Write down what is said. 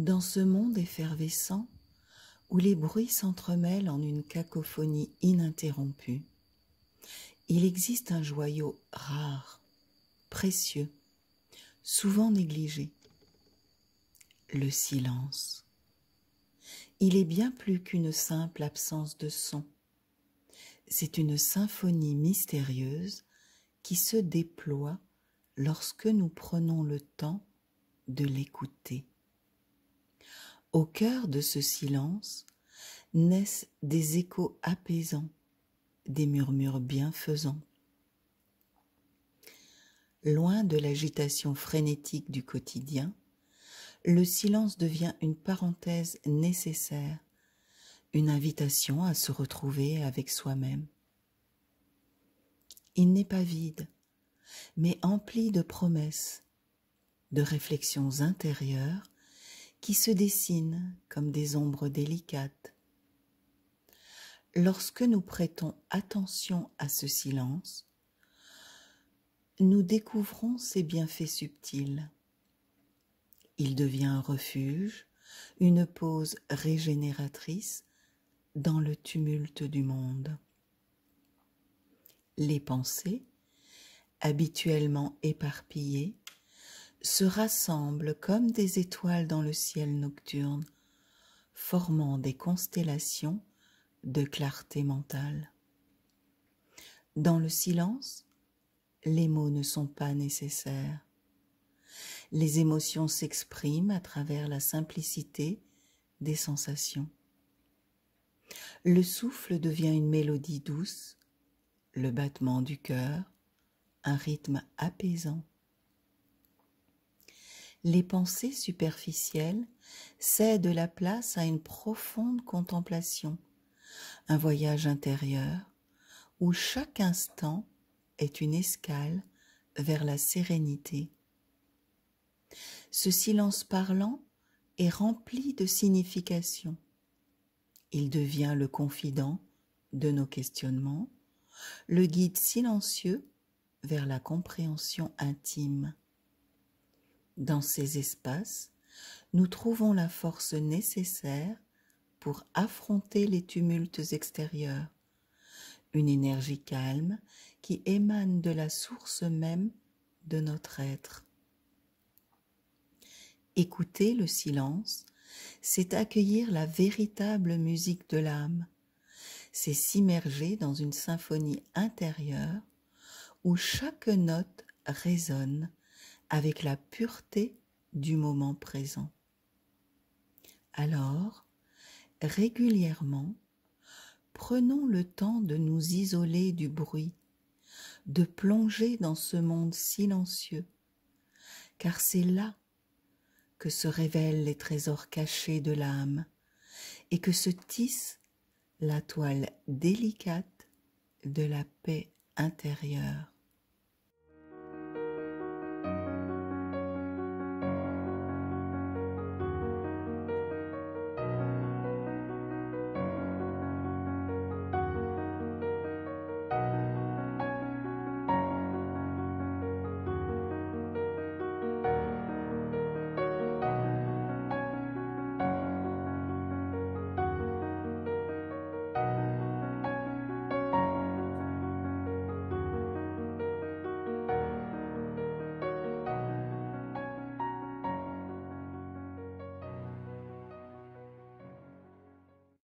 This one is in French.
Dans ce monde effervescent, où les bruits s'entremêlent en une cacophonie ininterrompue, il existe un joyau rare, précieux, souvent négligé, le silence. Il est bien plus qu'une simple absence de son. C'est une symphonie mystérieuse qui se déploie lorsque nous prenons le temps de l'écouter. Au cœur de ce silence naissent des échos apaisants, des murmures bienfaisants. Loin de l'agitation frénétique du quotidien, le silence devient une parenthèse nécessaire, une invitation à se retrouver avec soi-même. Il n'est pas vide, mais empli de promesses, de réflexions intérieures qui se dessinent comme des ombres délicates. Lorsque nous prêtons attention à ce silence, nous découvrons ses bienfaits subtils. Il devient un refuge, une pause régénératrice dans le tumulte du monde. Les pensées, habituellement éparpillées, se rassemblent comme des étoiles dans le ciel nocturne, formant des constellations de clarté mentale. Dans le silence, les mots ne sont pas nécessaires. Les émotions s'expriment à travers la simplicité des sensations. Le souffle devient une mélodie douce, le battement du cœur, un rythme apaisant. Les pensées superficielles cèdent la place à une profonde contemplation, un voyage intérieur où chaque instant est une escale vers la sérénité. Ce silence parlant est rempli de signification. Il devient le confident de nos questionnements, le guide silencieux vers la compréhension intime. Dans ces espaces, nous trouvons la force nécessaire pour affronter les tumultes extérieurs, une énergie calme qui émane de la source même de notre être. Écouter le silence, c'est accueillir la véritable musique de l'âme, c'est s'immerger dans une symphonie intérieure où chaque note résonne avec la pureté du moment présent. Alors, régulièrement, prenons le temps de nous isoler du bruit, de plonger dans ce monde silencieux, car c'est là que se révèlent les trésors cachés de l'âme et que se tisse la toile délicate de la paix intérieure.